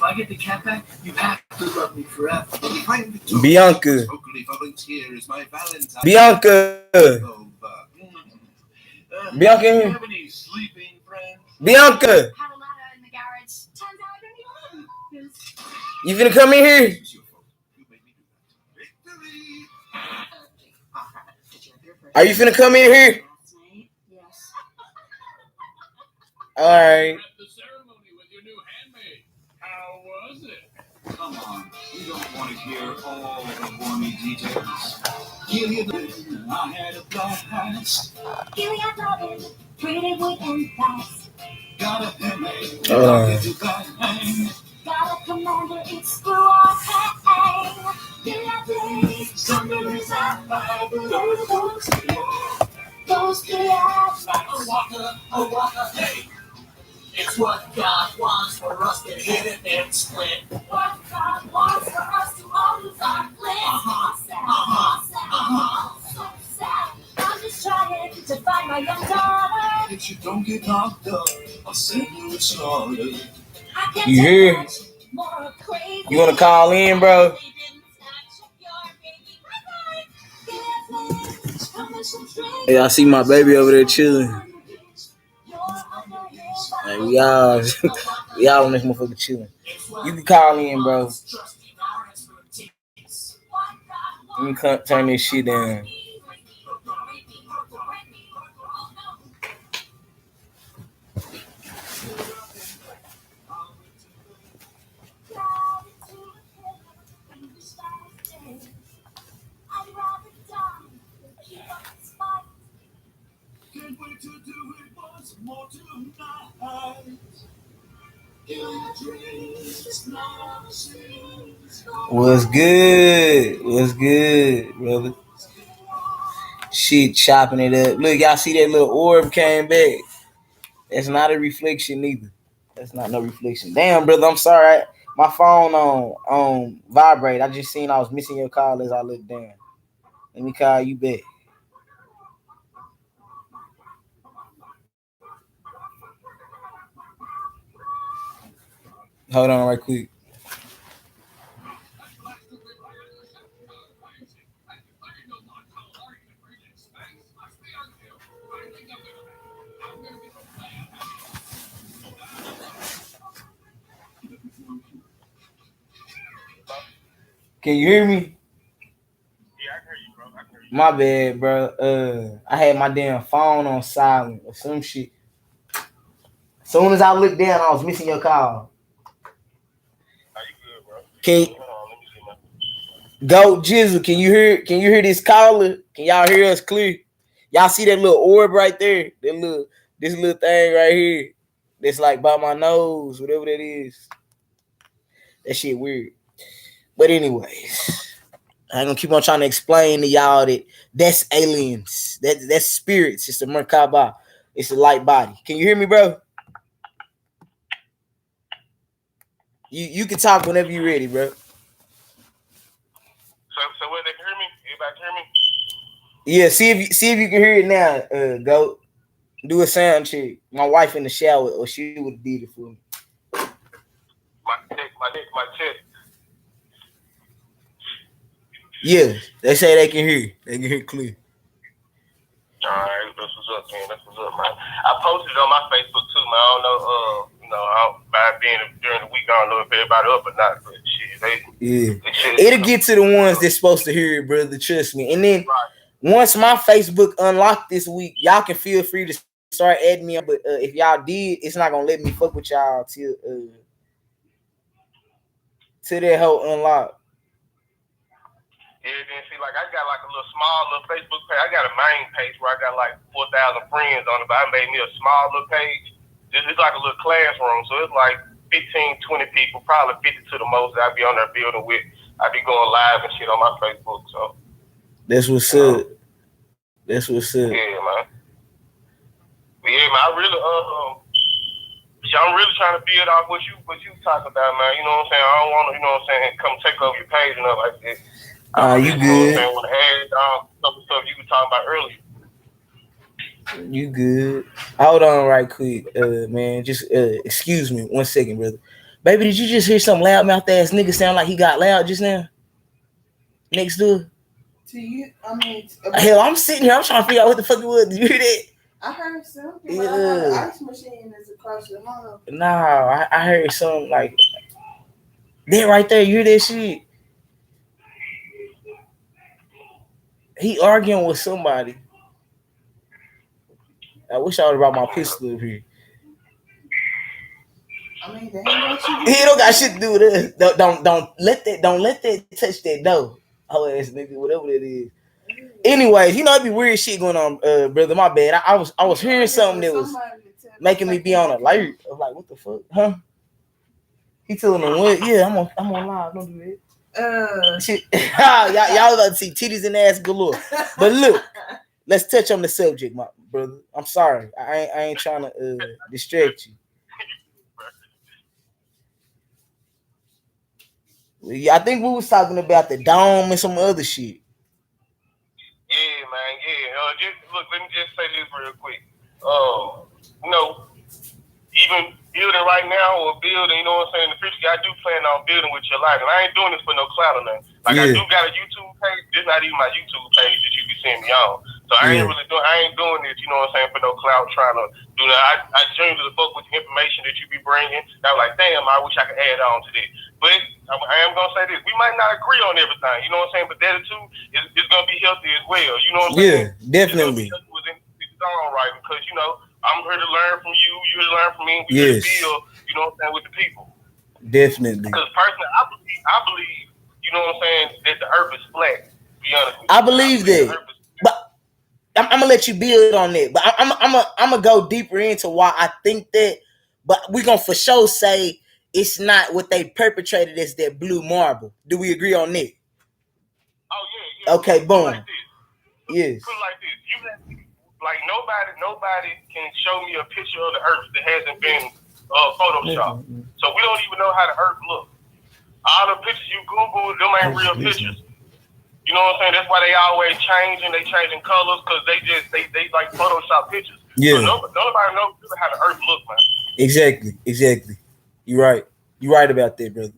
I get the cat back, you have to love me forever. Bianca. Bianca. Bianca. Do you have any sleeping friends? Bianca. Had a ladder in the garage. Turns out I don't need one. You finna come in here? Are you finna come in here? Yes. All right. The ceremony with your new handmaid. How was it? Come on, you don't want to hear all the warmy details. Gilead, I had a blast. Gilead Robin, pretty wood and fast. Got a handmaid. Oh. Got a commander, it's screw or hang. Gilead, thunder is out by the those Gilead. A walker, hey. It's what God wants for us to hit it and split. What God wants for us to all lose our bliss. So sad. I'm just trying to find my young daughter. If you don't get knocked up, I'll send you a slaughter. I can't You hear? take much more crazy. You wanna call in, bro? Yeah, I see my baby over there chilling. Like, we all in this motherfucker chilling. You can call in, bro. Let me turn this shit down. Can't wait to do it once more tonight. What's good? What's good, brother? Shit, chopping it up. Look, y'all see that little orb came back? That's not a reflection either. That's not no reflection. Damn, brother, I'm sorry. My phone on vibrate. I just seen I was missing your call as I looked down. Let me call you back. Hold on right quick. Can you hear me? Yeah, I can hear you, bro. I can hear you. My bad, bro. I had my damn phone on silent or some shit. As soon as I looked down, I was missing your call. Are you good, bro? Can Hold on, let me see my. Go Jizzle? Can you hear this caller? Can y'all hear us clear? Y'all see that little orb right there? This little thing right here. That's like by my nose, whatever that is. That shit weird. But anyways, I ain't gonna keep on trying to explain to y'all that's aliens. That's spirits. It's a Merkaba. It's a light body. Can you hear me, bro? You can talk whenever you're ready, bro. So what, they can hear me? Everybody hear me? Yeah, see if you can hear it now. Go do a sound check. My wife in the shower, or she would have did it for me. My check. Yeah, they say they can hear. They can hear clear. All right, that's what's up, man. That's what's up, man. I posted it on my Facebook too, man. I don't know, by being during the week, I don't know if everybody up or not, but shit, It'll get to the ones that's supposed to hear it, brother. Trust me. And then once my Facebook unlocked this week, y'all can feel free to start adding me. But if y'all did, it's not gonna let me fuck with y'all till that whole unlock. Yeah, then see, like I got like a little Facebook page. I got a main page where I got like 4,000 friends on it, but I made me a small little page. It's like a little classroom, so it's like 15, 20 people, probably 50 to the most that I be on there building with. I be going live and shit on my Facebook, so. That's what's up. That's what's up. Yeah, man. But yeah, man, I'm really trying to build off what you talking about, man. You know what I'm saying? I don't want to, come take over your page and stuff like that. You good? You know what I'm saying? With some stuff you were talking about earlier. You good? Hold on right quick, man. Just excuse me 1 second, brother. Baby, did you just hear some loudmouth ass nigga sound like he got loud just now? Next door. To you, I mean, Hell, I'm sitting here. I'm trying to figure out what the fuck it was. Did you hear that? I heard something. Yeah. I heard the ice machine is across your home. Nah, I heard something like that right there. You hear that shit? He arguing with somebody. I wish I would have brought my pistol up here. I mean, they ain't got you. He don't got shit to do with us. Don't let that touch that door. Oh ass nigga, whatever that is. Anyways, you know it'd be weird shit going on, brother. My bad. I was hearing something that was making me be on alert. I was like, what the fuck, huh? He telling them what? Yeah, I'm on live. Don't do that. Shit. y'all about to see titties and ass galore. But look, let's touch on the subject, my brother. I'm sorry. I ain't trying to distract you. I think we was talking about the dome and some other shit. Yeah, man. Yeah. Just look. Let me just say this real quick. Even building right now or building, you know what I'm saying? In the future, I do plan on building with your life, and I ain't doing this for no clout or nothing. Like I do got a YouTube page. This not even my YouTube page that you be seeing me on. So I ain't doing this, you know what I'm saying, for no clout, trying to do that. I genuinely fuck with the information that you be bringing. And I'm like, damn, I wish I could add on to this. But I am gonna say this: we might not agree on everything, you know what I'm saying. But that too is gonna be healthy as well, you know what I'm saying? Yeah, definitely. It's all right because you know I'm here to learn from you. You're to learn from me. We here to build, you know what I'm saying, with the people. Definitely. Because personally, I believe, you know what I'm saying, that the earth is flat. To be honest with you. I believe that, but I'm gonna let you build on that. But I'm gonna go deeper into why I think that. But we're gonna for sure say it's not what they perpetrated as that blue marble. Do we agree on that? Oh yeah. Okay, boom. Like yes. Put it like this. You have, like nobody can show me a picture of the earth that hasn't been photoshopped. Mm-hmm. So we don't even know how the earth looks. All the pictures you Google, them ain't real pictures. You know what I'm saying? That's why they always changing. They changing colors because they like Photoshop pictures. Yeah. So nobody knows how the earth looks, man. Exactly. You're right about that, brother.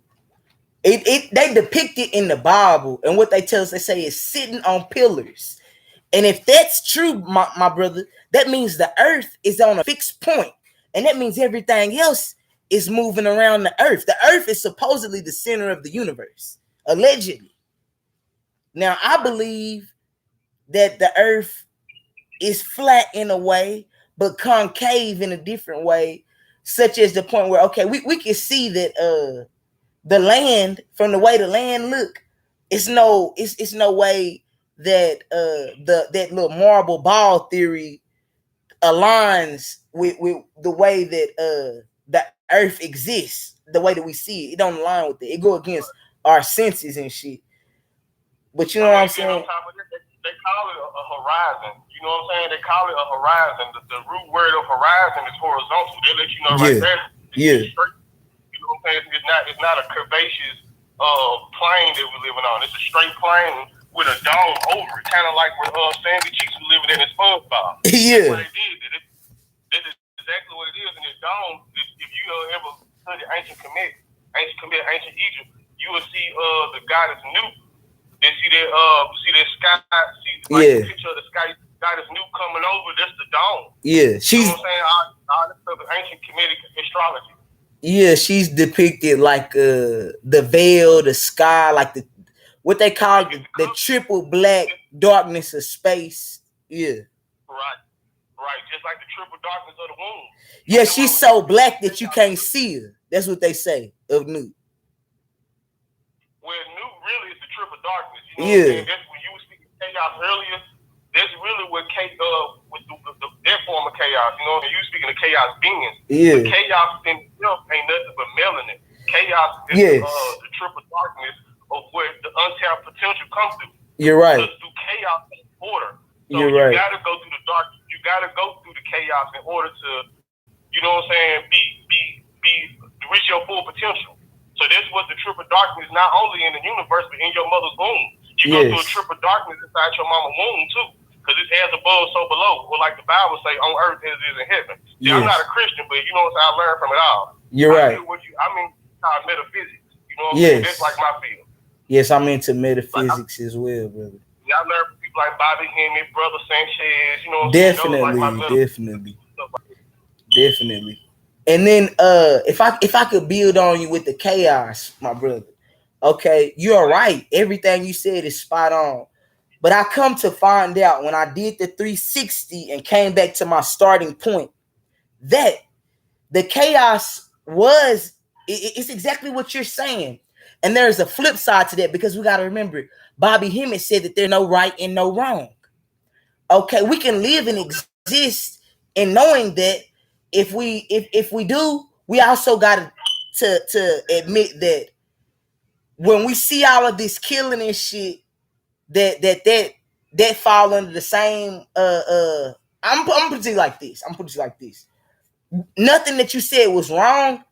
They depict it in the Bible, and what they tell us, they say it's sitting on pillars. And if that's true, my brother, that means the earth is on a fixed point, and that means everything else is moving around the earth. The earth is supposedly the center of the universe, allegedly. Now, I believe that the earth is flat in a way, but concave in a different way, such as the point where, okay, we can see that the land, from the way the land look, it's no way that that little marble ball theory aligns with the way that the earth exists, the way that we see it. It don't align with it. It go against our senses and shit. But you know what I'm saying? They call it a horizon. You know what I'm saying? They call it a horizon. The root word of horizon is horizontal. They let you know right there. It's straight. You know what I'm saying? It's not a curvaceous plane that we're living on. It's a straight plane with a dome over it, kind of like where Sandy Cheeks was living in his SpongeBob. Yeah. That's what they did. This is exactly what it is. In this dome, if you ever study ancient Egypt, you will see the goddess Newt. And see that sky, the picture of the sky, goddess Newt coming over. That's the dome. Yeah, she's. You know what I'm saying? All this stuff is ancient Kemetic astrology. Yeah, she's depicted like the veil, the sky, like what they call the triple black darkness of space. Yeah. Right. Just like the triple darkness of the womb. Yeah, she's so black that you can't see her. That's what they say of Newt. Well, Newt really is the triple darkness. You know what I'm saying? That's when you were speaking chaos earlier. That's really what with their form of chaos. You know, you were speaking of chaos beings. Yeah. But chaos in itself ain't nothing but melanin. Chaos is the triple darkness of where the untapped potential comes through. You're right. Because through chaos and order. So You're right. You gotta go through the dark. You gotta go through the chaos in order to, you know what I'm saying, reach your full potential. So that's what the triple darkness, not only in the universe, but in your mother's womb. You go through a triple darkness inside your mama's womb too. Because it's as above, so below. Or like the Bible say, on earth as it is in heaven. See, I'm not a Christian, but you know what I'm saying, I learned from it all. You're right. I mean, called metaphysics. You know what I'm saying? That's like Yes. my field. Yes, I'm into Like metaphysics as well, brother. I learned from people like Bobby Hemmett, Brother Sanchez. You know what I'm saying? Those like my Definitely, definitely, stuff like that. definitely. And then if I could build on you with the chaos, my brother. Okay, you're right. Everything you said is spot on. But I come to find out when I did the 360 and came back to my starting point that the chaos was it's exactly what you're saying. And there's a flip side to that because we got to remember Bobby Hemmett said that there's no right and no wrong. Okay, we can live and exist in knowing that if we do, we also got to admit that when we see all of this killing and shit, that fall under the same I'm putting it like this. I'm putting it like this. Nothing that you said was wrong,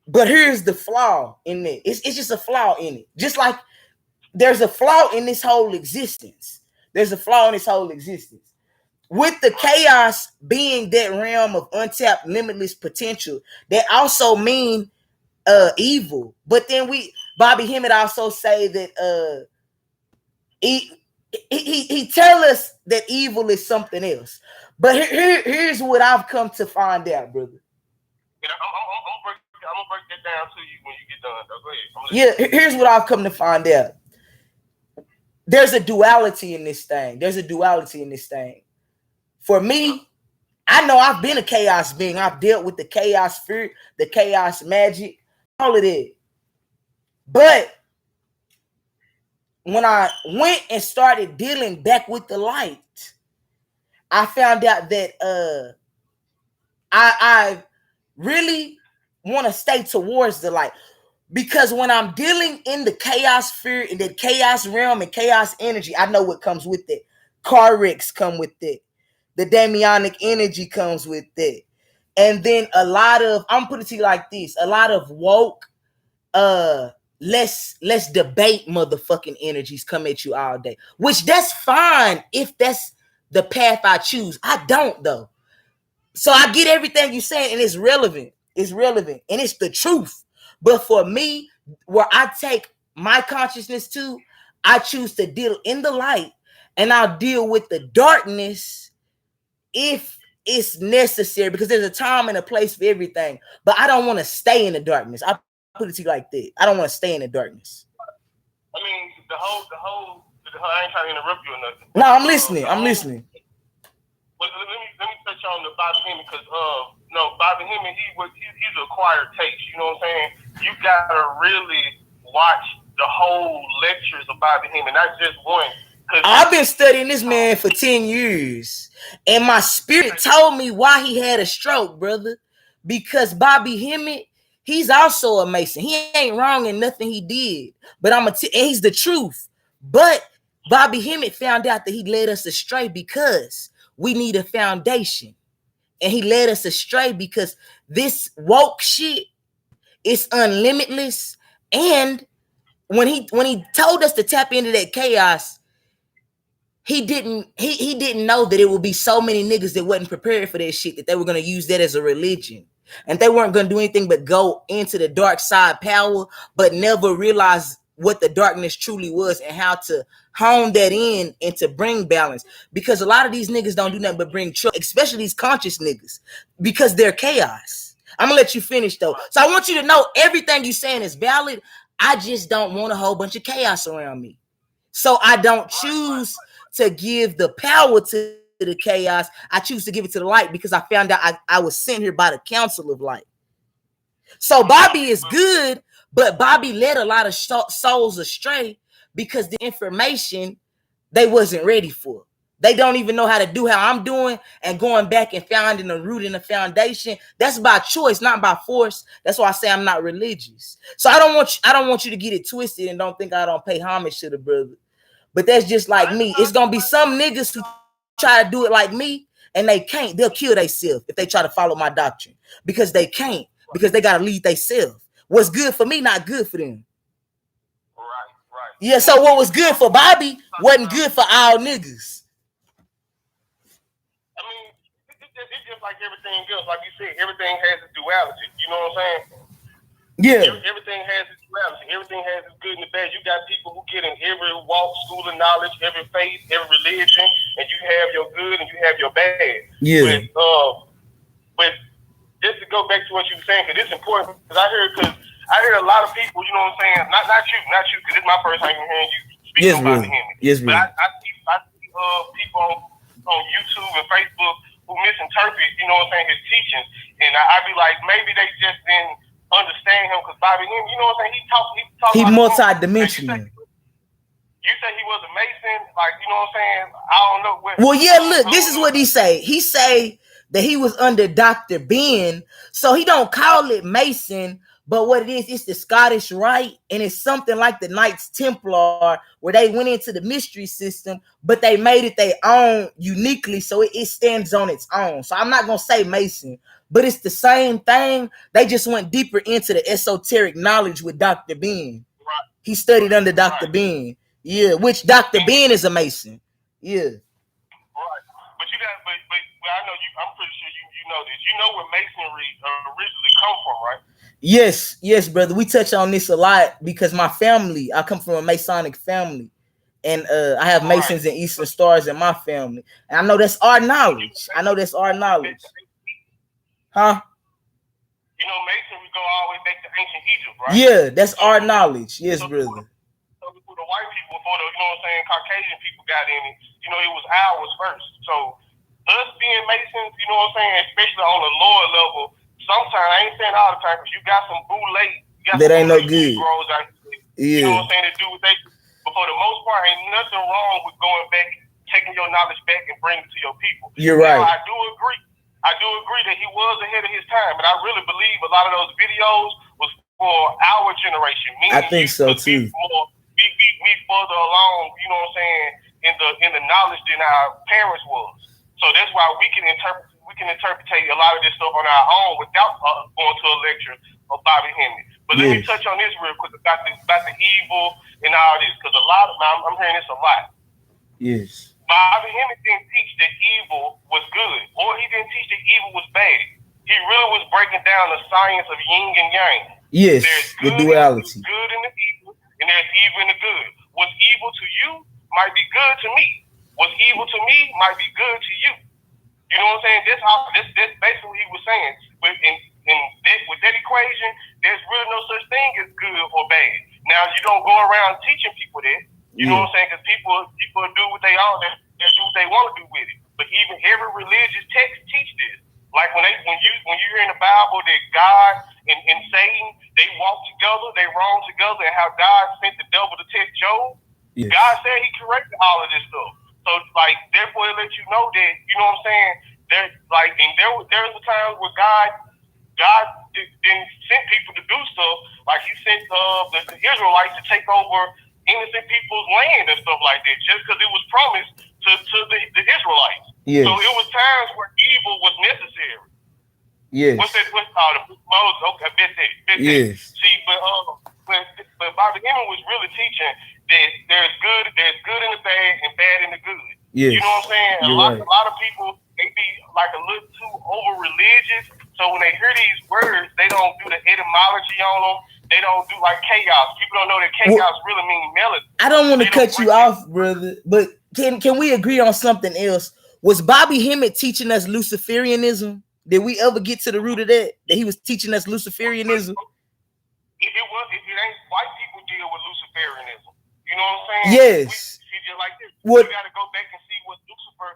but here's the flaw in it. It's just a flaw in it. Just like there's a flaw in this whole existence. There's a flaw in this whole existence. With the chaos being that realm of untapped, limitless potential, that also mean evil. But then Bobby Hemmett also say that he tell us that evil is something else. But here's what I've come to find out, brother. And I'm gonna break that down to you when you get done. Though. Go ahead. Yeah, here's what I've come to find out. There's a duality in this thing. There's a duality in this thing. For me, I know I've been a chaos being. I've dealt with the chaos spirit, the chaos magic, all of that. But when I went and started dealing back with the light, I found out that I really want to stay towards the light. Because when I'm dealing in the chaos sphere, in the chaos realm and chaos energy, I know what comes with it. Car wrecks come with it. The demonic energy comes with it. And then a lot of, I'm putting it to you like this, a lot of woke, let's debate motherfucking energies come at you all day. Which that's fine if that's the path I choose. I don't though. So I get everything you're saying and it's relevant. It's relevant and it's the truth. But for me, where I take my consciousness to, I choose to deal in the light and I'll deal with the darkness if it's necessary because there's a time and a place for everything. But I don't want to stay in the darkness. I put it to you like that. I don't want to stay in the darkness. I mean, the whole. I ain't trying to interrupt you or nothing. No, I'm listening. I'm listening. But let me touch on the Bobby Hemmett because Bobby Hemmett he's acquired taste. You know what I'm saying? You gotta really watch the whole lectures of Bobby Hemmett, not just one. I've been studying this man for 10 years, and my spirit told me why he had a stroke, brother. Because Bobby Hemmett, he's also a Mason. He ain't wrong in nothing he did, but and he's the truth. But Bobby Hemmett found out that he led us astray because we need a foundation. And he led us astray because this woke shit is unlimitless. And when he told us to tap into that chaos, he didn't know that it would be so many niggas that wasn't prepared for that shit, that they were going to use that as a religion. And they weren't going to do anything but go into the dark side power, but never realize what the darkness truly was and how to hone that in and to bring balance. Because a lot of these niggas don't do nothing but bring trouble, especially these conscious niggas, because they're chaos. I'm going to let you finish though. So I want you to know everything you're saying is valid. I just don't want a whole bunch of chaos around me. So I don't choose to give the power to the chaos. I choose to give it to the light because I found out I was sent here by the council of light. So Bobby is good, but Bobby led a lot of souls astray because the information they wasn't ready for. They don't even know how to do how I'm doing, and going back and finding a root and a foundation. That's by choice, not by force. That's why I say I'm not religious. So I don't want you to get it twisted and don't think I don't pay homage to the brother. But that's just like me. It's gonna be some niggas who try to do it like me, and they can't. They'll kill themselves if they try to follow my doctrine because they can't, because they gotta lead themselves. What's good for me, not good for them. Right. Yeah. So what was good for Bobby wasn't good for all niggas. I mean, it's just like everything else. Like you said, everything has a duality. You know what I'm saying? Yeah. Everything has its duality. Everything has its good and the bad. You got people who get in every walk, school of knowledge, every faith, every religion, and you have your good and you have your bad. Yeah. But just to go back to what you were saying, because it's important. Because I heard a lot of people. You know what I'm saying? Not you, because it's my first time hearing you speaking about him. Yes, but brother. I see people on YouTube and Facebook who misinterpret, you know what I'm saying, his teachings, and I be like, maybe they just didn't understand him because Bobby him, you know what I'm saying? He multi-dimensional. You say he was a Mason, like, you know what I'm saying? I don't know what. Well, yeah, look, this is what he say. He say that he was under Dr. Ben, so he don't call it Mason, but what it is, it's the Scottish Rite, and it's something like the Knights Templar, where they went into the mystery system, but they made it their own uniquely, so it stands on its own. So I'm not gonna say Mason, but it's the same thing. They just went deeper into the esoteric knowledge with Dr. Ben. Right. He studied under Dr. Ben. Yeah, which Dr. Ben is a Mason. Yeah. Right. But you got, but I know you. I'm pretty sure you know this. You know where Masonry originally come from, right? Yes, brother. We touch on this a lot because my family. I come from a Masonic family, and I have Masons and Eastern Stars in my family. And I know that's our knowledge. Huh? You know, Masonry go all the way back to ancient Egypt, right? Yeah, that's our knowledge. Yes, brother. So before the white people, before the, you know what I'm saying, Caucasian people got in it, you know, it was ours first. So us being Masons, you know what I'm saying, especially on the lower level, sometimes, I ain't saying all the time, because you got some boule, that ain't no good. Negroes out there, you know what I'm saying, to do what they do. But for the most part, ain't nothing wrong with going back, taking your knowledge back and bringing it to your people. You're right. Now, I do agree that he was ahead of his time, and I really believe a lot of those videos was for our generation. I think so too. We further along, you know what I'm saying, in the knowledge than our parents was. So that's why we can interpret a lot of this stuff on our own without going to a lecture of Bobby Hemming. But let me touch on this real quick about the evil and all this, because I'm hearing this a lot. Yes. Bobby Hemming didn't teach that evil was good, or he didn't teach that evil was bad. He really was breaking down the science of yin and yang. Yes, the duality. There's good in the evil, and there's evil in the good. What's evil to you might be good to me. What's evil to me might be good to you. You know what I'm saying? This basically what he was saying. With that equation, there's really no such thing as good or bad. Now, you don't go around teaching people that. You know what I'm saying? Because people do what they all, they do what they want to do with it. But even every religious text teach this. Like when you hear in the Bible that God and Satan, they walk together, they roam together, and how God sent the devil to test Job. Yes. God said he corrected all of this stuff. So like therefore it lets you know that, you know what I'm saying, there's a time where God didn't send people to do stuff, like he sent the Israelites to take over innocent people's land and stuff like that, just because it was promised to the Israelites. Yes. So it was times where evil was necessary. Yes. What's called the Moses? Okay, bet yes. See, but Bobby Hemming was really teaching that there's good in the bad and bad in the good. Yes. You know what I'm saying? A lot of people, they be like a little too over religious. So when they hear these words, they don't do the etymology on them. They don't do like chaos. People don't know that chaos really means melody. I don't want to cut you off, brother, but can we agree on something else? Was Bobby Hemming teaching us Luciferianism? Did we ever get to the root of that? That he was teaching us Luciferianism? It ain't white people deal with Luciferianism. You know what I'm saying? Yes. Just like this. You got to go back and see what Lucifer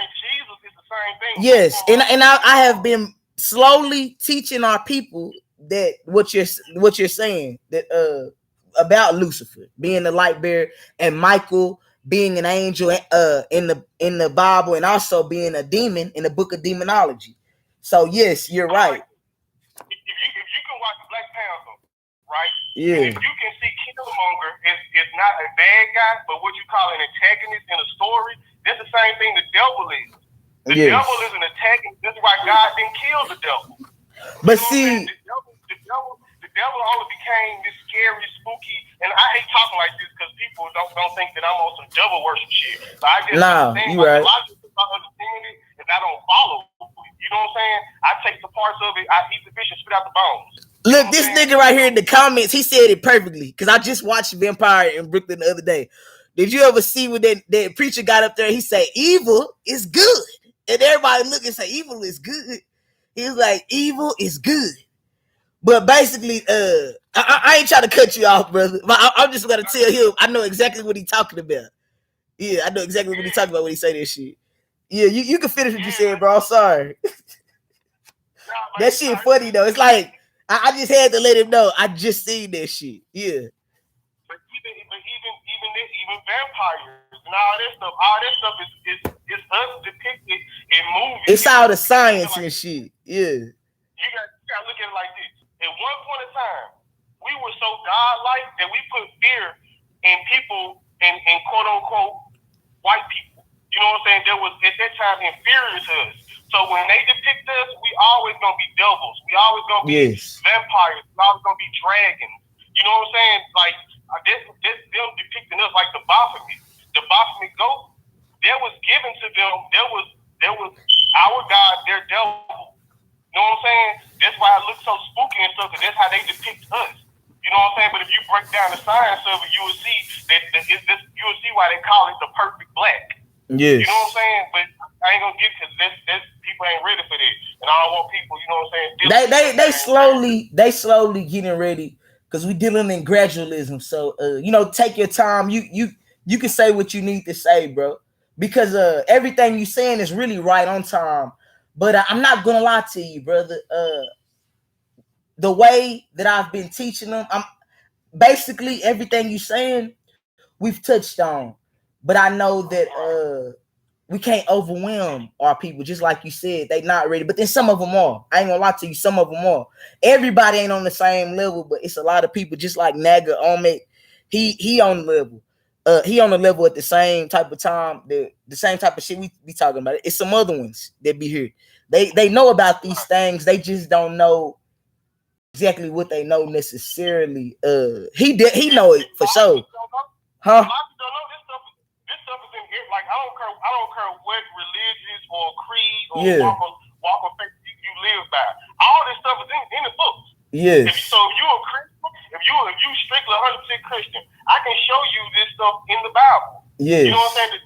and Jesus is the same thing. Yes, and I have been slowly teaching our people that what you're saying, that about Lucifer being the light bearer and Michael being an angel in the Bible, and also being a demon in the book of demonology. So yes, you're right. If you can watch Black Panther, right? Yeah. And if you can see Killmonger is not a bad guy, but what you call an antagonist in a story, that's the same thing the devil is. The devil is an antagonist. That's why God didn't kill the devil. But see, the devil only became this scary, spooky, and I hate talking like this because people don't think that I'm on some devil worship shit. But I just understand right. A lot of people don't understand it, and I don't follow. You know what I'm saying? I take the parts of it, I eat the fish and spit out the bones. Look, this nigga right here in the comments, he said it perfectly. Cause I just watched Vampire in Brooklyn the other day. Did you ever see when that preacher got up there? He said, "Evil is good," and everybody look and say, "Evil is good." He was like, "Evil is good." But basically, I ain't trying to cut you off, brother. But I'm just gonna tell him I know exactly what he's talking about. Yeah, I know exactly what he's talking about when he say this shit. Yeah, you can finish what you said, bro. I'm sorry. That shit funny though. It's like I just had to let him know. I just seen that shit. Yeah. But even vampires and all that stuff is us depicted in movies. It's all the science and shit. Yeah. You got to look at it like this. At one point in time, we were so godlike that we put fear in people in quote unquote white people. You know what I'm saying? There was at that time inferior to us. So when they depict us, we always gonna be devils. We always gonna be vampires. We always gonna be dragons. You know what I'm saying? Like this them depicting us like the Baphomet. The Baphomet goat, that was given to them. There was our God, their devil. You know what I'm saying? That's why it looks so spooky and stuff, because that's how they depict us. You know what I'm saying? But if you break down the science of it, you will see you will see why they call it the perfect black. Yes. You know what I'm saying? But I ain't gonna get because this people ain't ready for this, and I don't want people. You know what I'm saying? They slowly getting ready because we dealing in gradualism. So take your time. You can say what you need to say, bro, because everything you saying is really right on time. But I'm not gonna lie to you, brother. The way that I've been teaching them, I'm basically everything you saying we've touched on. But I know that we can't overwhelm our people, just like you said. They not ready, but then some of them are. I ain't gonna lie to you, some of them are. Everybody ain't on the same level, but it's a lot of people, just like Naga Ahmed. He on the level. He on the level at the same type of time, the same type of shit we be talking about. It's some other ones that be here. They know about these things. They just don't know exactly what they know necessarily. He know it for sure. Huh? A lot of people don't know this stuff is in here. Like I don't care what religious or creed or walk of faith you live by. All this stuff is in the books. Yes. So if you a Christian, if you strictly 100% Christian, I can show you this stuff in the Bible. Yes. You know what I'm saying?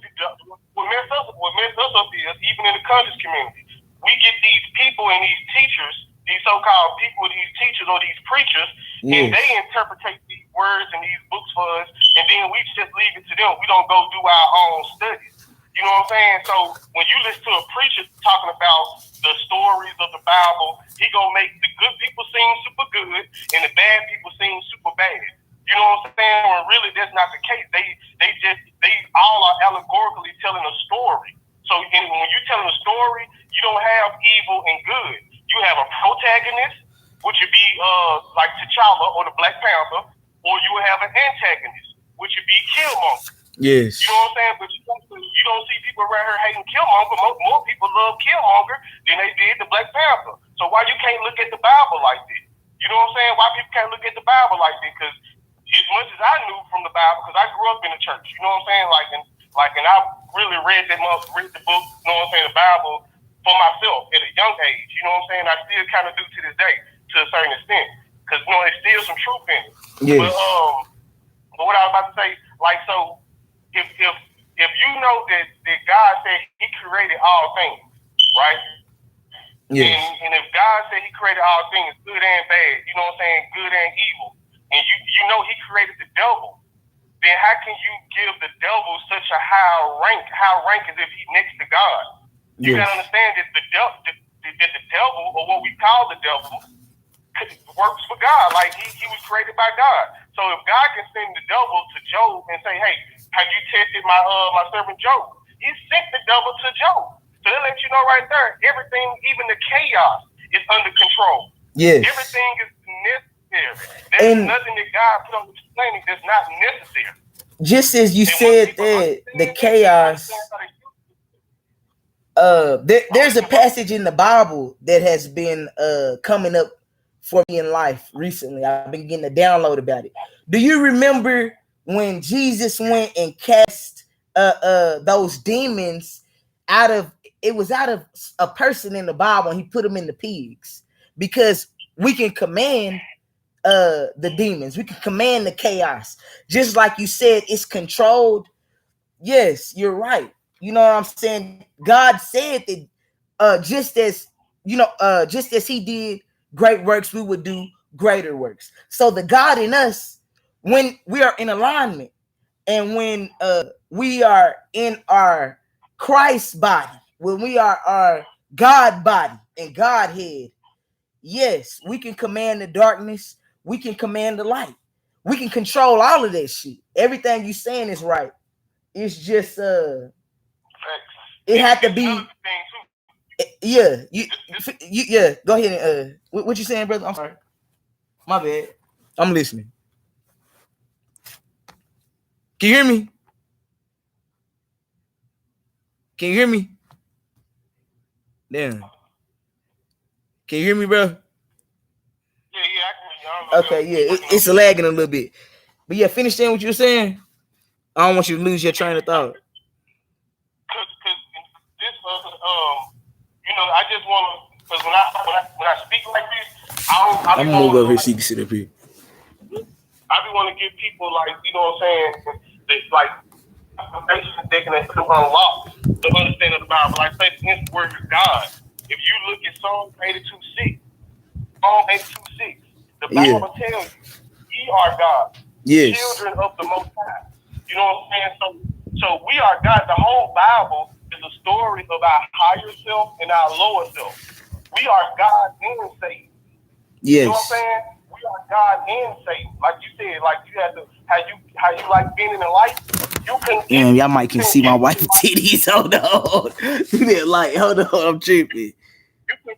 What messed us up is even in the conscious community, we get these people and these teachers, these so-called people, these teachers or these preachers, and they interpret these words and these books for us, and then we just leave it to them. We don't go do our own studies. You know what I'm saying? So when you listen to a preacher talking about the stories of the Bible, he gonna make the good people seem super good and the bad people seem super bad. You know what I'm saying? When really that's not the case. They all are allegorically telling a story. So when you're telling a story, you don't have evil and good. You have a protagonist, which would be like T'Challa or the Black Panther, or you would have an antagonist, which would be Killmonger. Yes. You know what I'm saying? But you don't see people around here hating Killmonger. More people love Killmonger than they did the Black Panther. So why you can't look at the Bible like this? You know what I'm saying? Why people can't look at the Bible like this? Because as much as I knew from the Bible, because I grew up in the church, you know what I'm saying? And I really read the book, you know what I'm saying, the Bible for myself at a young age. You know what I'm saying? I still kind of do to this day, to a certain extent, because there's still some truth in it. Yes. But what I was about to say, so if you know that God said He created all things, right? Yes. And if God said He created all things, good and bad, you know what I'm saying, good and evil, and you know He created the devil, then how can you give the devil such a high rank as if he's next to God? You gotta understand that the devil, or what we call the devil, works for God. Like he was created by God. So if God can send the devil to Job and say, "Hey, have you tested my servant Job?" He sent the devil to Job. So that lets you know right there, everything, even the chaos, is under control. Yes. Everything is necessary. There's nothing that God put on the planet that's not necessary. Just as you said that the chaos. There's a passage in the Bible that has been coming up for me in life recently. I've been getting a download about it. Do you remember when Jesus went and cast those demons out of a person in the Bible, and he put them in the pigs? Because we can command the demons. We can command the chaos. Just like you said, it's controlled. Yes, you're right. You know what I'm saying? God said that just as just as he did great works, we would do greater works. So the God in us, when we are in alignment and when we are in our Christ body, when we are our God body and Godhead, yes, we can command the darkness, we can command the light, we can control all of that shit. Everything you saying is right. It's just it had to be. Yeah, you yeah. Go ahead and what you saying, brother? I'm sorry, my bad. I'm listening. Can you hear me? Can you hear me? Damn. Can you hear me, bro? Yeah, I can. Okay, yeah, it's lagging a little bit, but yeah, finish saying what you were saying. I don't want you to lose your train of thought. Cause this, I just want to, cause when I speak like this, I'm gonna move over here so you can sit up here. I be want to give people like, you know what I'm saying, that like they can unlock the understanding of the Bible. Like say the word of God. If you look at Psalm 82:6, the Bible tells you, ye are God, children of the Most High. You know what I'm saying? So we are God. The whole Bible is a story of our higher self and our lower self. We are God and Satan. Yes. You know what I'm saying? We are God and Satan. Like you said, like you had to how you like being in the light. You can. Damn, y'all might can see my wife's titties. Hold on. Like, hold on, I'm tripping.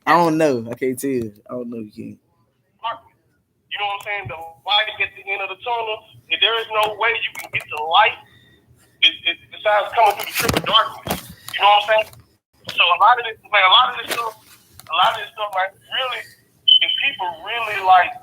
I don't know. I can't tell. I don't know. You can't. You know what I'm saying? The light at the end of the tunnel. If there is no way you can get the light, besides coming through the trip of darkness. You know what I'm saying? So a lot of this stuff, like really, if people really like,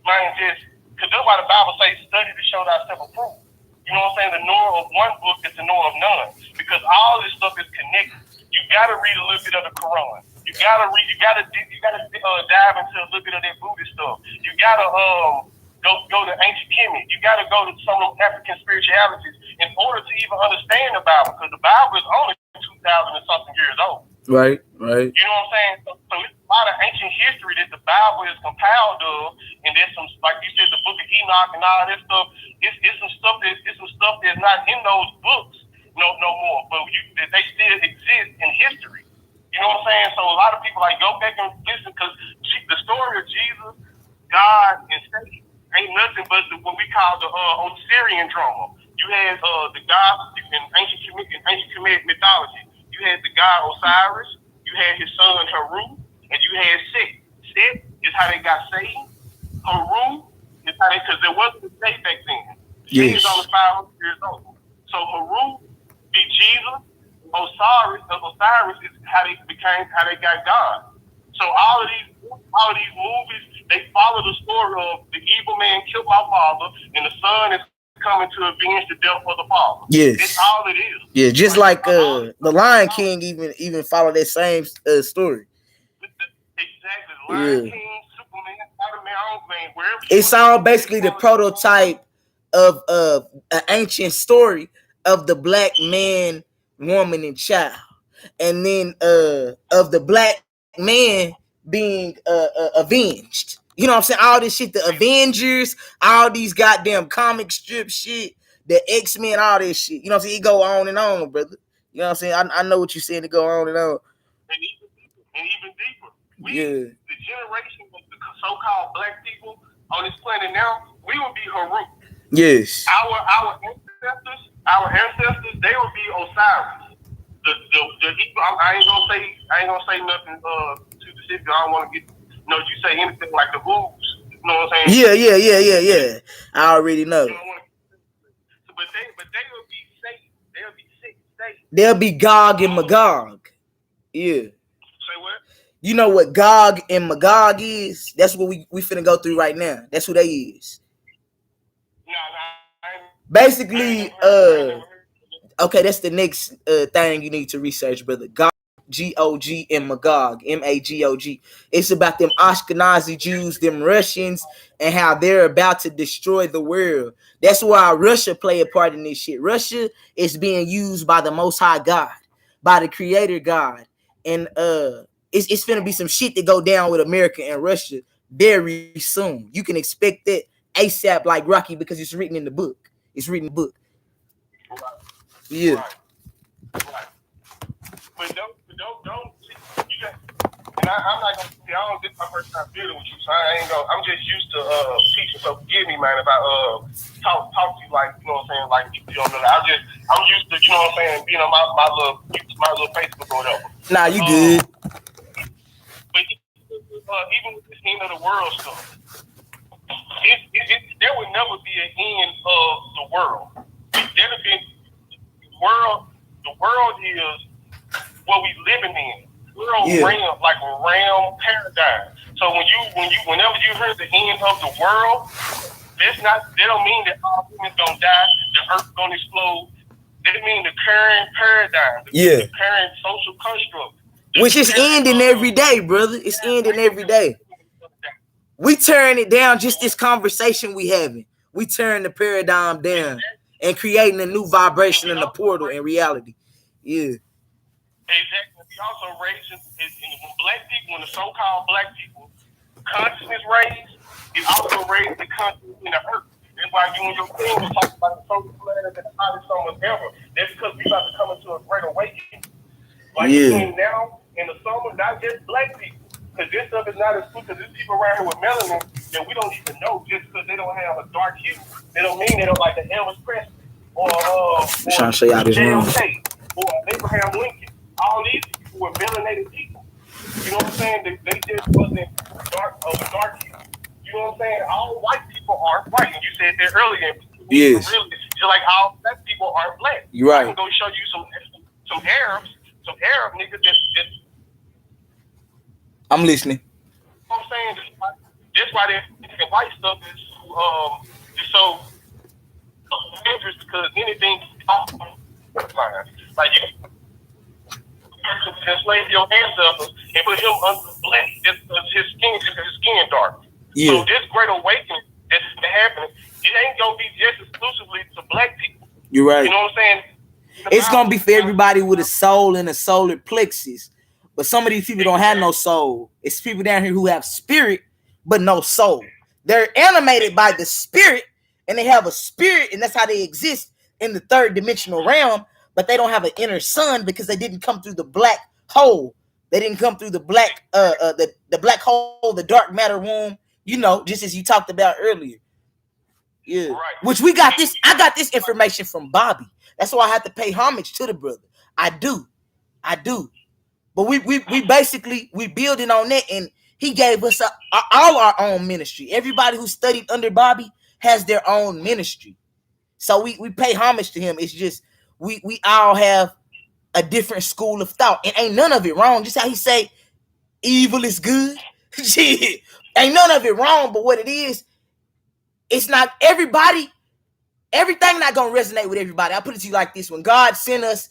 man, just because that's why the Bible says study to show thyself approved. You know what I'm saying? The knower of one book is the knower of none, because all this stuff is connected. You gotta read a little bit of the Quran. You gotta dive into a little bit of that Buddhist stuff. You gotta go to ancient Kemet. You gotta go to some of African spiritualities in order to even understand the Bible, because the Bible is only 2,000 and something years old. Right. You know what I'm saying? So it's a lot of ancient history that the Bible is compiled of, and there's some, like you said, the Book of Enoch and all this stuff. It's some stuff that's not in those books no more, but they still exist in history. You know what I'm saying? So a lot of people like go back and listen, because the story of Jesus, God, and Satan ain't nothing but what we call the Osirian drama. You had the God in ancient Kemet mythology. You had the god Osiris, you had his son Heru, and you had Set. Set is how they got Satan. Heru is how because there wasn't a state back then. Yes. He's only 500 years old. So Heru be Jesus. Osiris is how they got God. So all of these movies, they follow the story of the evil man killed my father, and the son is coming to avenge the death of the father. Yes, that's all it is. Yeah, just like the Lion King even follow that same story. Exactly, Lion King, Superman, Spider-Man, wherever. It's all basically the prototype of an ancient story of the black man, woman, and child, and then of the black man being avenged. You know what I'm saying? All this shit, the Avengers, all these goddamn comic strip shit, the X-Men, all this shit. You know what I'm saying? It go on and on, brother. You know what I'm saying? I know what you're saying. To go on and on. And even deeper. The generation of the so-called black people on this planet now, we would be Heru. Yes. Our ancestors, they would be Osiris. I ain't gonna say nothing too specific. I don't want to get you say anything like the Who's. You know what I'm saying? Yeah. I already know. But they will be Satan. They'll be Satan. They'll be Gog and Magog. Yeah. Say what? You know what Gog and Magog is? That's what we finna go through right now. That's who they is. Basically, okay, that's the next thing you need to research, brother. Gog G-O-G, and Magog, M-A-G-O-G. It's about them Ashkenazi Jews, them Russians, and how they're about to destroy the world. That's why Russia play a part in this shit. Russia is being used by the Most High God, by the Creator God. And it's finna be some shit that go down with America and Russia very soon. You can expect that ASAP like Rocky, because it's written in the book. It's written in the book. Yeah. Right. But don't you just, and I'm not gonna say, I don't, this is my first time dealing with you, so I ain't gonna, I'm just used to teaching, so forgive me, man, if I talk to you like, you know what I'm saying, like, you don't know, I'm used to, you know what I'm saying, being on my little Facebook or whatever. Nah, you good. But even with this end of the world stuff, there would never be an end of the world. There'd be the world is what we living in. World realm, like a realm paradigm. So whenever you hear the end of the world, they don't mean that all humans gonna die, the earth gonna explode. They mean the current paradigm, the current social construct. Which is ending every day, brother. It's ending every day. We turn it down, just this conversation we having. We turn the paradigm down and creating a new vibration in the portal in reality. Yeah. Exactly. We also raising when black people, when the so-called black people consciousness raised, it also raised the consciousness in the earth. That's why you and your team was talking about the solar flare and the hottest summer ever. That's because we about to come into a great awakening. Like between now and the summer, not just black people. Because this stuff is not as cool, because there's people around here with melanin that we don't even know just because they don't have a dark hue. They don't mean they don't like the Elvis Presley or trying to show y'all this room. Or Abraham Lincoln. All these people were melanated people. You know what I'm saying? They just wasn't dark hue. You know what I'm saying? All white people aren't white. And you said that earlier. Yes. Really, just like all black people aren't black. You're right. I can go show you some Arab niggas that I'm listening. You know what I'm saying? That's why the white stuff is so dangerous, because anything like you can slave your ancestors and put him under black just because his skin dark. Yeah. So this great awakening that's happening, it ain't gonna be just exclusively to black people. You're right. You know what I'm saying? It's gonna be for everybody with a soul and a solar plexus. But some of these people don't have no soul. It's people down here who have spirit, but no soul. They're animated by the spirit, and they have a spirit, and that's how they exist in the third dimensional realm, but they don't have an inner sun because they didn't come through the black hole. They didn't come through the black, the black hole, the dark matter womb, you know, just as you talked about earlier. Yeah. Right. Which I got this information from Bobby. That's why I have to pay homage to the brother. I do. But we basically building on that, and he gave us all our own ministry. Everybody who studied under Bobby has their own ministry, so we pay homage to him. It's just we all have a different school of thought, and ain't none of it wrong. Just how he say evil is good, shit, ain't none of it wrong. But what it is, it's not everybody. Everything not gonna resonate with everybody. I put it to you like this: when God sent us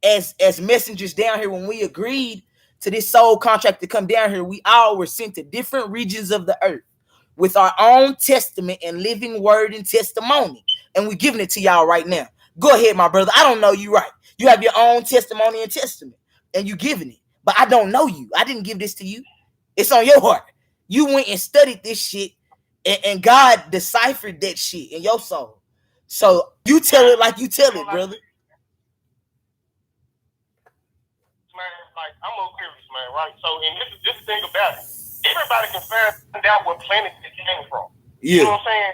as messengers down here, when we agreed to this soul contract to come down here, we all were sent to different regions of the earth with our own testament and living word and testimony, and we're giving it to y'all right now. Go ahead, my brother. I don't know you, right? You have your own testimony and testament, and you giving it, but I don't know you. I didn't give this to you. It's on your heart. You went and studied this shit, and God deciphered that shit in your soul. So you tell it like you tell it, brother. Like, I'm curious, man, right? So, and this thing about it, everybody can find out what planet it came from. Yeah. You know what I'm saying?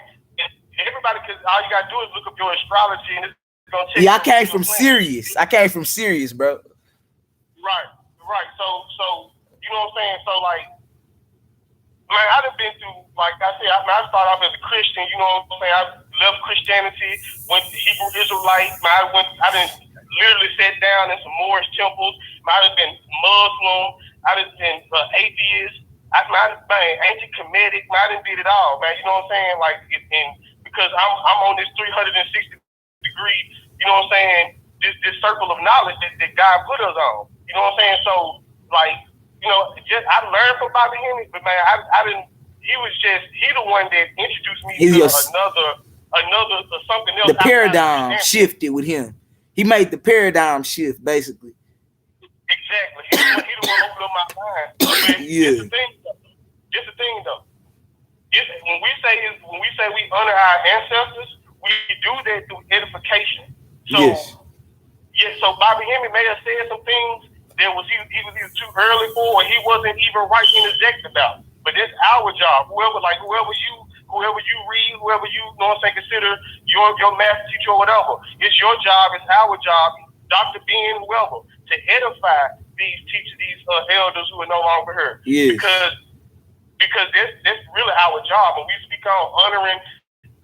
Everybody can, all you gotta do is look up your astrology, and it's gonna tell I came from Sirius. Bro. Right. So, you know what I'm saying? So, like, man, I done been through, like I said, I started off as a Christian, you know what I'm saying? I left Christianity, went to Hebrew Israelite, I done literally sat down in some Moorish temples. I done been Muslim, I done been atheist, I done been anti-Kemetic, I done did it all, man. You know what I'm saying? Like, because I'm on this 360 degree, you know what I'm saying, this circle of knowledge that God put us on. You know what I'm saying? So, like, just I learned from Bobby Hemmings, but man, I didn't. He the one that introduced me to another something else. The paradigm shifted with him. He made the paradigm shift, basically. Exactly. He the one opened up my mind. But yeah. Just the thing though. When we say we honor our ancestors, we do that through edification. So yes. So Bobby Hemmings may have said some things that was he was either too early for, or he wasn't even right interject about. But it's our job. Whoever you read, whoever you know what I'm saying, consider your master teacher or whatever. It's your job, it's our job, Dr. Ben, whoever, to edify these teachers, these elders who are no longer here. Yes. Because that's really our job. When we speak on honoring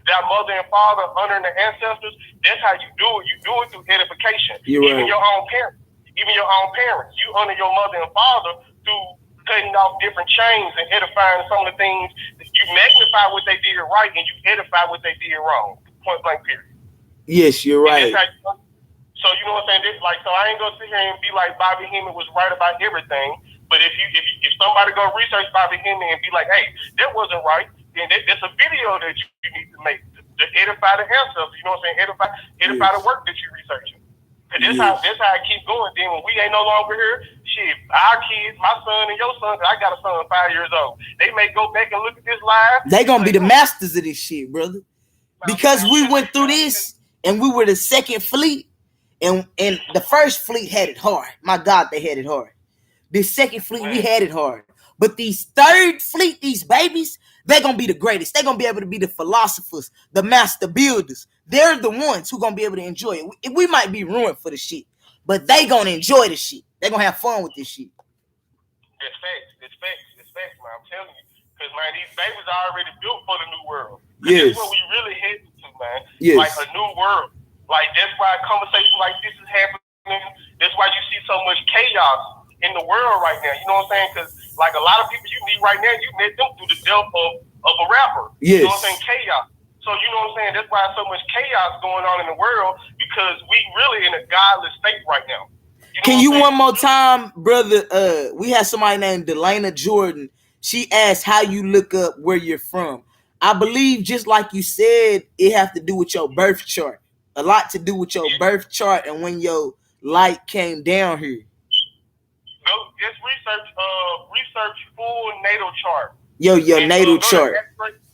their mother and father, honoring the ancestors, that's how you do it. You do it through edification. Even your own parents. You honor your mother and father through cutting off different chains and edifying some of the things. You magnify what they did right and you edify what they did wrong. Point blank period. Yes, you're right. So you know what I'm saying? So I ain't gonna sit here and be like Bobby Hemmings was right about everything. But if somebody go research Bobby Hemmings and be like, hey, that wasn't right, then there's a video that you need to make to edify the ancestors. You know what I'm saying? Edify the work that you're researching. And that's how I keep going. Then when we ain't no longer here, shit, our kids, my son and your son, I got a son 5 years old. They may go back and look at this live. They gonna be the masters of this shit, brother. Because we went through this and we were the second fleet, and the first fleet had it hard. My God, they had it hard. This second fleet, we had it hard. But these third fleet, these babies, they're gonna be the greatest. They're gonna be able to be the philosophers, the master builders. They're the ones who gonna be able to enjoy it. We might be ruined for the shit, but they gonna enjoy the shit. They're gonna have fun with this shit. It's facts, man. I'm telling you. Because, man, these babies are already built for the new world. Yes. That's what we really heading to, man. Yes. Like a new world. Like, that's why conversations like this is happening. That's why you see so much chaos in the world right now. You know what I'm saying? Because, like, a lot of people you meet right now, you met them through the death of a rapper. Yes. You know what I'm saying? Chaos. So, you know what I'm saying? That's why so much chaos going on in the world, because we really in a godless state right now. Can you one more time, brother? We had somebody named Delana Jordan. She asked how you look up where you're from. I believe, just like you said, it have to do with your birth chart. A lot to do with your birth chart and when your light came down here. Go just research full natal chart. Your natal chart. What is it?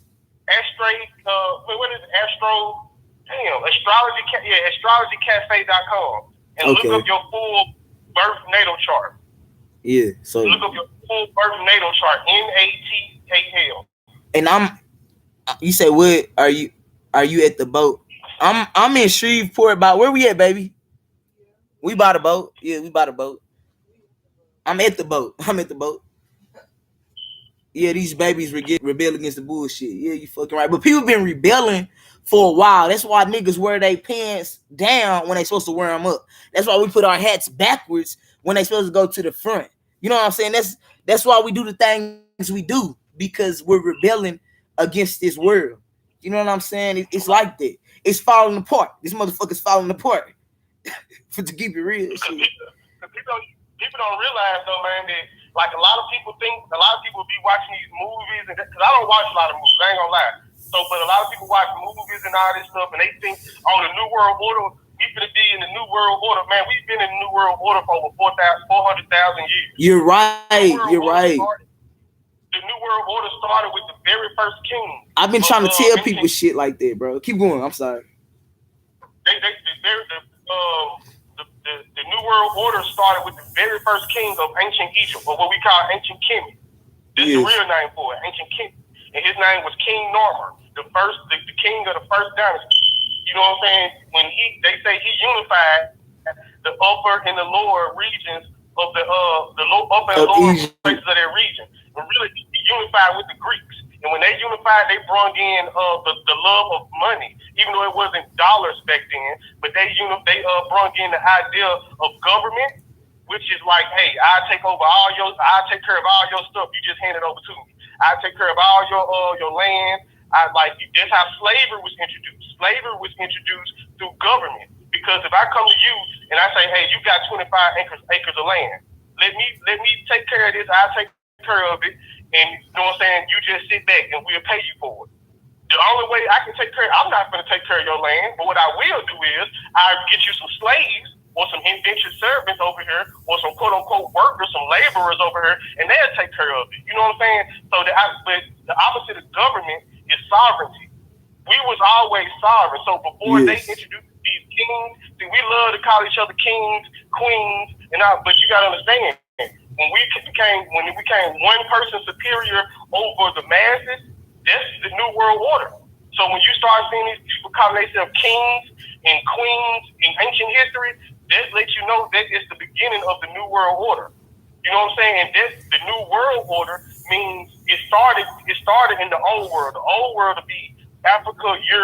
astrologycafe.com and look up your full birth natal chart. Yeah, so look up your full birth natal chart, NATAL. And you say, what are you at the boat? I'm in Shreveport. About where we at, baby? We bought a boat. Yeah, we bought a boat. I'm at the boat. Yeah, these babies rebel against the bullshit. Yeah, you fucking right. But people been rebelling for a while. That's why niggas wear their pants down when they supposed to wear them up. That's why we put our hats backwards when they supposed to go to the front. You know what I'm saying? That's why we do the things we do, because we're rebelling against this world. You know what I'm saying? It's like that. It's falling apart. This motherfucker's falling apart. To keep it real. Shit. People don't realize though, man, that like a lot of people be watching these movies, and because I don't watch a lot of movies, I ain't gonna lie. So, but a lot of people watch movies and all this stuff, and they think, oh, the New World Order, we finna be in the New World Order. Man, we've been in the New World Order for over 400,000 years. You're right. You're right. The New World Order started with the very first king. I've been trying to tell people shit like that, bro. Keep going. I'm sorry. The New World Order started with the very first king of ancient Egypt, or what we call ancient Kemet. This is the real name for it, ancient Kemet. And his name was King Narmer, the king of the first dynasty. You know what I'm saying? When they say he unified the upper and the lower regions of the upper and lower places of their region. But really, he unified with the Greeks. And when they unified, they brought in the love of money, even though it wasn't dollars back then. But they brought in the idea of government, which is like, hey, I'll take care of all your stuff. You just hand it over to me. I'll take care of all your land. That's how slavery was introduced. Slavery was introduced through government. Because if I come to you and I say, hey, you got 25 acres of land, let me take care of this. I'll take care of it, and you know what I'm saying. You just sit back and we'll pay you for it. The only way I can take care, I'm not going to take care of your land, but what I will do is I'll get you some slaves or some indentured servants over here or some quote unquote workers, some laborers over here, and they'll take care of it. You know what I'm saying? So but the opposite of government is sovereignty. We was always sovereign. So before they introduced these kings, see, we love to call each other kings, queens, and all, but you got to understand, when we became one person superior over the masses, that's the New World Order. So when you start seeing these people calling themselves kings and queens in ancient history, that lets you know that it's the beginning of the New World Order. You know what I'm saying? And the New World Order means it started in the Old World. The Old World would be Africa, Europe.